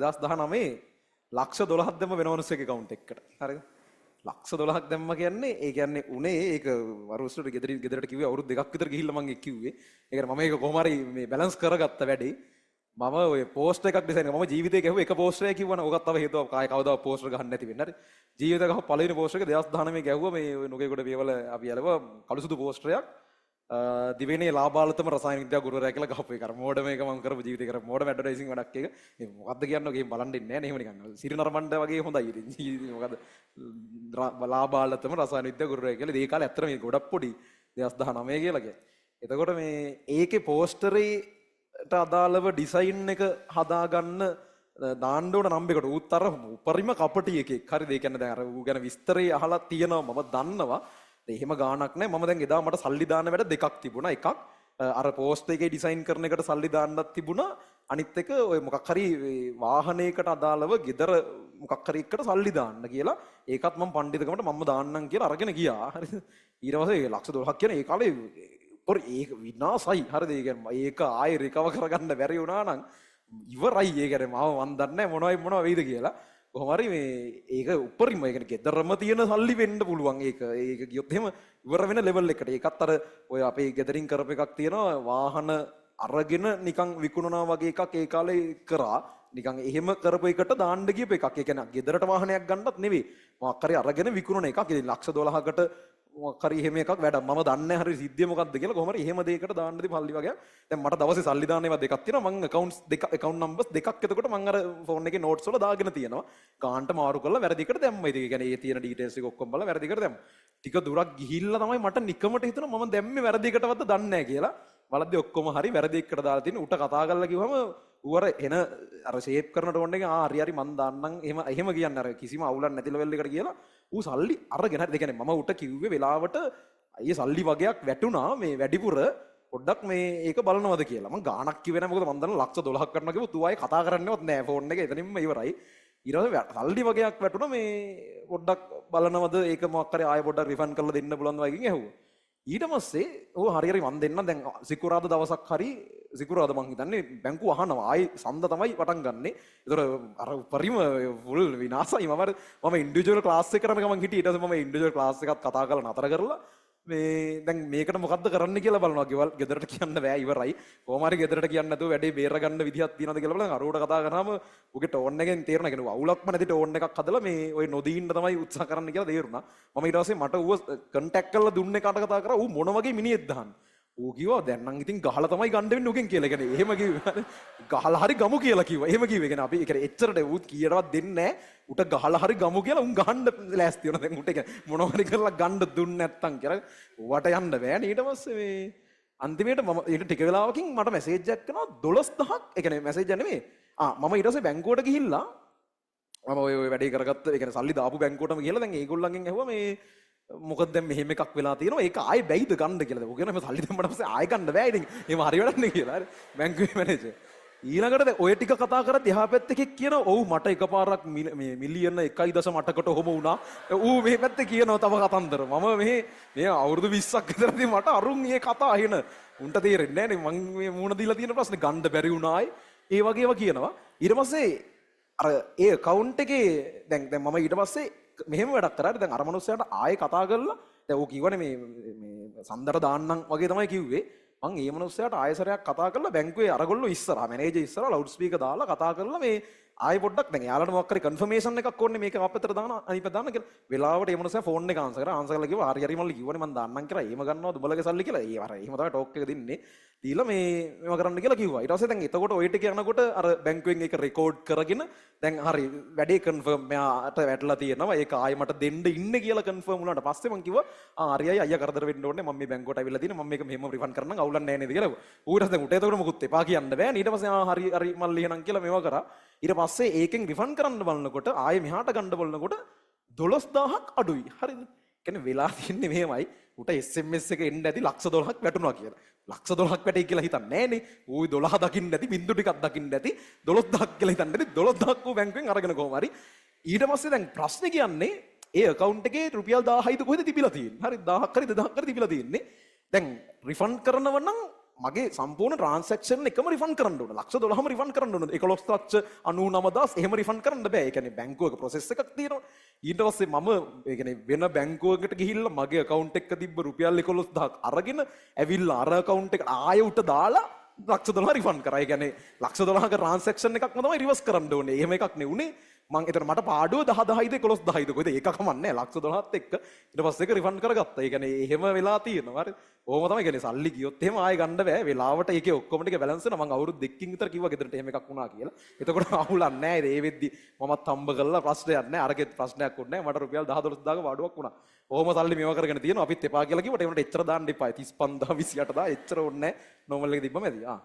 2019 ලක්ෂ 12ක් දැම්ම වෙන මිනිස්සෙක් account එකකට. හරිද? ලක්ෂ 12ක් දැම්ම කියන්නේ ඒ කියන්නේ උනේ ඒක වරුස්සට ගෙදරට කිව්වේ අවුරුදු දෙකක් විතර ගිහිල්ලා මම ඒක කිව්වේ. ඒකට මම ඒක කොහොම හරි මේ බැලන්ස් කරගත්ත වැඩේ. මම ඔය පෝස්ට් එකක් ඩිසයින් කරා. මම ජීවිතේ ගැහුවේ එක පෝස්ට් එකක් කිව්වනේ. ඕකත් තව හේතුවක් ආයේ කවදාවත් පෝස්ට් එක ගන්න නැති වෙන්න. හරි. ජීවිතේ ගහපු පළවෙනි පෝස්ට් එක 2019 ගැහුවා මේ ඔය නුගේගොඩ පියවල අපි යලව කළුසුදු පෝස්ට් එකක්. දිවෙනේ ලාභාලතම රසායන විද්‍යා ගුරුවරයා කියලා ගහපු එක. අර මෝඩම එක මම කරපු ජීවිතේ කරපු මෝඩම ඇඩ්වර්ටයිසින් වැඩක් එක. මේ මොකද්ද කියන්නේ ඔගේ බලන් දෙන්නේ නැහැ නේ. එහෙම නිකන් සිරිනරඹණ්ඩ වගේ හොඳයි ඉතින්. මොකද්ද ලාභාලතම රසායන විද්‍යා ගුරුවරයා කියලා. ඒ කාලේ ඇත්තට මේ ගොඩක් පොඩි 2019 කියලා කියන්නේ. එතකොට මේ ඒකේ පෝස්ටරේට අදාළව ඩිසයින් එක හදාගන්න දාන්න ඕන නම් එකට ඌත් අර උපරිම කපටි එකෙක්. හරිද? ඒ කියන්නේ දැන් අර ඌ ගැන විස්තරේ අහලා තියෙනවා මම දන්නවා. එහෙම ගාණක් නැහැ. මම දැන් එදා මට සල්ලි දාන්න වැඩ දෙකක් තිබුණා. එකක් අර පෝස්ට් එකේ ඩිසයින් කරන එකට සල්ලි දාන්නත් තිබුණා. අනිත් එක ඔය මොකක් හරි වාහනයකට අදාළව ගෙදර මොකක් හරි එකට සල්ලි දාන්න කියලා. ඒකත් මම පඬිතුකමට මම දාන්නම් කියලා අරගෙන ගියා. හරිද? ඊට පස්සේ ලක්ෂ 12ක් කියන ඒ කාලේ ඒක විනාසයි. හරිද? ඒ කියන්නේ ඒක ආයෙ රිකවර් කරගන්න බැරි වුණා නම් ඉවරයි. ඒ කියන්නේ මම දන්නේ නැහැ මොනවා වෙයිද කියලා. කොහොම හරි මේ ඒක උපරිම ඒ කියන්නේ ගෙදරම තියෙන සල්ලි වෙන්න පුළුවන්. ඒක ගියොත් එහෙම ඉවර වෙන ලෙවල් එකට. ඒකත් අර ඔය අපේ ගෙදරින් කරපු එකක් තියෙනවා වාහන අරගෙන නිකන් විකුණනවා වගේ එකක් ඒ කාලේ කරා. නිකන් එහෙම කරපු එකට දාන්න ගියපු එකක්. ඒ කියන්නේ ගෙදරට වාහනයක් ගන්නත් නෙවෙයි. මොකක් හරි අරගෙන විකුණන එකක්. ඉතින් ලක්ෂ 12කට මොකක් හරි එහෙම එකක් වැඩ. මම දන්නේ නැහැ හරි සිද්ධිය මොකක්ද කියලා. කොහොම හරි එහෙම දෙයකට දාන්න දීපල්ලි වගේ. දැන් මට දවසේ සල්ලි දාන්න ඒවා දෙකක් තියෙනවා. මම account numbers දෙකක් එතකොට මම අර ෆෝන් එකේ notes වල දාගෙන තියෙනවා. ගාන්ට මාරු කරලා වැරදිකට දැම්මා. ඉතින් ඒ කියන්නේ ඒ තියෙන details එක ඔක්කොම බලලා වැරදිකට දැම්මා. ටික දුරක් ගිහිල්ලා තමයි මට නිකමට හිතුණා මම දැම්මේ වැරදිකටවත් දන්නේ නැහැ කියලා. බලද්දි ඔක්කොම හරි වැරදි එකට දාලා තියෙන. උට කතා කරලා කිව්වම ඌ අර එන අර ෂේප් කරන ටෝන් එකේ හරි මන් දාන්නම් එහෙම කියන්නේ අර කිසිම අවුලක් නැති ලෙවල් එකට කියලා ඌ සල්ලි අරගෙන හරි. ඒ කියන්නේ මම උට කිව්වේ වෙලාවට අයියේ සල්ලි වගේක් වැටුණා මේ වැඩිපුර පොඩ්ඩක් මේ ඒක බලනවද කියලා. මම ගාණක් කිව්වේ නැහැ මොකද මම දන්න ලක්ෂ 12ක් කරනවා කිව්වොත් ඌ ආයේ කතා කරන්නේවත් නැහැ ෆෝන් එකේ. එතනින්ම ඉවරයි. ඊට පස්සේ සල්ලි වගේක් වැටුණා මේ පොඩ්ඩක් බලනවද ඒක මොකක් හරි ආයෙ පොඩ්ඩක් රිෆන්ඩ් කරලා දෙන්න පුළුවන්ද වගේ ඇහුවා. ඊට පස්සේ ඌ හරි මන් දෙන්න දැන් සිකුරාදා දවසක් හරි සිකුරාදා මං හිතන්නේ බැංකුව අහනවා ආයි සඳ තමයි පටන් ගන්නෙ. ඒතර අර උපරිම ෆුල් විනාසයි. මම ඉන්ඩිවිජුවල් ක්ලාස් එකකට ගමන් හිටියේ. ඊට පස්සේ මම ඉන්ඩිවිජුවල් ක්ලාස් එකත් කතා කරලා නතර කරලා මේ දැන් මේකට මොකද්ද කරන්න කියලා බලනවා. ගෙදරට කියන්න බෑ ඉවරයි. කොහොම හරි ගෙදරට කියන්න නැතුව වැඩේ බේර ගන්න විදිහක් තියෙනවද කියලා බලන්න අරෝට කතා කරාම උගේ ටෝන් එකෙන් තේරුණා කියන්නේ අවුලක්ම නැති ටෝන් එකක් හදලා මේ ඔය නොදී ඉන්න තමයි උත්සාහ කරන්න කියලා තේරුණා. මම ඊට පස්සේ මට ඌව කන්ටැක්ට් කරලා දුන්නේ කාට කතා කරා ඌ මොන වගේ මිනිහෙක්ද දාන්න. ඌ කිව්වා දැන් නම් ඉතින් ගහලා තමයි ගන්න වෙන්නේ උගෙන් කියලා. ඒ කියන්නේ එහෙම කිව්වා. ගහලා හරි ගමු කියලා කිව්වා. එහෙම කිව්වේ. ඒ කියන්නේ අපි ඒ කියන්නේ එච්චරට ඌ කීයටවත් දෙන්නේ නැහැ. උට ගහලා හරි ගමු කියලා උන් ගහන්න ලෑස්ති වෙනවා. දැන් උට කියන්නේ මොනවා හරි කරලා ගන්න දුන්නේ නැත්තම් කියලා ඌට යන්න බෑනේ. ඊට පස්සේ මේ අන්තිමේට මම ඊට ටික වෙලාවකින් මට මැසේජ් එකක් එනවා 12000ක්. ඒ කියන්නේ මැසේජ් එක නෙමෙයි. මම ඊට පස්සේ බැංකුවට ගිහිල්ලා මම ඔය වැඩේ කරගත්ත. ඒ කියන්නේ සල්ලි දාපු බැංකුවටම ගිහලා දැන් ඒගොල්ලන්ගෙන් ඇහුවා මේ මොකද දැන් මෙහෙම එකක් වෙලා තියෙනවා. ඒක ආයෙ බැයිද ගන්න කියලා. ඔය කියන මේ සල්ලි දෙන්නට පස්සේ ආයෙ ගන්න බෑ. ඉතින් එහෙම හරි වැඩක් නේ කියලා. හරි බැංකුවේ මැනේජර් ඊළඟට දැන් ඔය ටික කතා කරද්දී එහා පැත්තේ එකෙක් කියනවා ඔව් මට එකපාරක් මේ මිලියන 1.8කට ඔහොම වුණා. ඌ මේ පැත්තේ කියනවා තව කතන්දර. මම මේ අවුරුදු 20ක් විතරදී මට අරුන් මේ කතා අහින. උන්ට තේරෙන්නේ නැහැ නේ මං මේ මූණ දීලා තියෙන ප්‍රශ්නේ ගන්න බැරි වුණායි. ඒ වගේම කියනවා. ඊට පස්සේ අර ඒ account එකේ දැන් මම ඊට පස්සේ මෙහෙම වැඩක් කරා. දැන් අර මනුස්සයාට ආයෙ කතා කරලා දැන් ඌ කිව්වනේ මේ සඳර දාන්නම් වගේ තමයි කිව්වේ. මං ඒ මනුස්සයාට ආයෙසරයක් කතා කරලා බැංකුවේ අරගොල්ලෝ ඉස්සරහා මැනේජර් ඉස්සරහා ලවුඩ් ස්පීකර් දාලා කතා කරලා මේ ආයෙ පොඩ්ඩක් දැන් යාළුවන්ට මොකක් හරි කන්ෆර්මේෂන් එකක් ඕනේ මේක අපතට දාන අනිත් පැත්ත දාන්න කියලා. වෙලාවට ඒ මනුස්සයා ෆෝන් එක ආන්සර් කරලා කිව්වා හරි මල්ලි කිව්වනේ මං දාන්නම් කියලා. එහෙම ගන්නවද උඹලගේ සල්ලි කියලා. ඒ අර එහෙම තමයි ටෝක් එක දෙන්නේ. දීලා මේව කරන්න කියලා කිව්වා. ඊට පස්සේ දැන් එතකොට ඔය ටික යනකොට අර බැංකුවෙන් ඒක රෙකෝඩ් කරගෙන දැන් හරි වැඩේ කන්ෆර්ම් මෙයාට වැටලා තියෙනවා. ඒක ආයෙ මට දෙන්න ඉන්නේ කියලා කන්ෆර්ම් වුණාට පස්සේ මං කිව්වා හරියයි අයියා කරදර වෙන්න ඕනේ. මම මේ බැංකුවට අවිල්ලා තියෙන්නේ. මම මේක මෙහෙම රිෆන්ඩ් කරන්නම් අවුලක් නැහැ නේද කියලා. ඌට දැන් උට එතකොට මොකුත් එපා කියන්න බෑ. ඊට පස්සේ හරි මල්ලි එහෙනම් කියලා මේව කරා. ඊට පස්සේ ඒකෙන් රිෆන්ඩ් කරන්න බලනකොට ආයෙ මෙහාට ගන්න බලනකොට 12000ක් අඩුයි. හරිද? කියන්නේ වෙලා තියන්නේ මෙහෙමයි. උට SMS එක එන්න ඇති ලක්ෂ 12ක් වැටුණා කියලා. ලක්ෂ 12ක් වැටේ කියලා හිතන්නේ නෑනේ. ඌයි 12 දකින්න ඇති බින්දු ටිකක් දකින්න ඇති 12000ක් කියලා හිතන්නේ ඇති 12000ක් ඌ බැංකුවෙන් අරගෙන කොහොම හරි. ඊට පස්සේ දැන් ප්‍රශ්නේ කියන්නේ ඒ account එකේ රුපියල් 1000යිද කොහෙද තිබිලා තියෙන්නේ? හරි 1000ක් හරි 2000ක් හරි තිබිලා තියෙන්නේ. දැන් රිෆන්ඩ් කරනව නම් මගේ සම්පූර්ණ ට්‍රාන්සැක්ෂන් එකම රිෆන්ඩ් කරන්න ඕන. ලක්ෂ 12ම රිෆන්ඩ් කරන්න ඕන. 11,99,000 එහෙම රිෆන්ඩ් කරන්න බෑ. ඒ කියන්නේ බැංකුවක ප්‍රොසෙස් එකක් තියෙනවා. ඊට පස්සේ මම ඒ කියන්නේ වෙන බැංකුවකට ගිහිල්ලා මගේ account එක තිබ්බ රුපියල් 11,000ක් අරගෙන ඇවිල්ලා අර account එකට ආයෙ උට දාලා ලක්ෂ 12 රිෆන්ඩ් කරා. ඒ කියන්නේ ලක්ෂ 12ක ට්‍රාන්සැක්ෂන් එකක්ම තමයි රිවර්ස් කරන්න ඕනේ. එහෙම එකක් නේ උනේ. මං එතන මට පාඩුව 10,000ද 11,000ද කොහෙද ඒක කමන්නේ ලක්ෂ 12ත් එක්ක ඊට පස්සේ ඒක රිෆන්ඩ් කරගත්තා. ඒ කියන්නේ එහෙම වෙලා තියෙනවා. හරි. ඕම තමයි කියන්නේ සල්ලි ගියොත් එහෙම ආයෙ ගන්න බෑ. වෙලාවට ඒකේ ඔක්කොම ටික බැලන්ස් වෙනවා. මං අවුරුදු 2කින් විතර කිව්වා ගෙදරට එහෙම එකක් වුණා කියලා. එතකොට අවුලක් නැහැ. ඒ වෙද්දි මමත් හම්බ කරලා ප්‍රශ්නයක් නැහැ. අරගෙත් ප්‍රශ්නයක් උන්නේ නැහැ. මට රුපියල් 10-12000ක පාඩුවක් වුණා. ඕම සල්ලි මේව කරගෙන තියෙනවා. අපිත් එපා කියලා කිව්වට ඒකට එච්චර දාන්න එපා. 35,000 28,000 එච්චර ඕනේ නැහැ. නෝමල් එකේ තිබ්බම ඇති.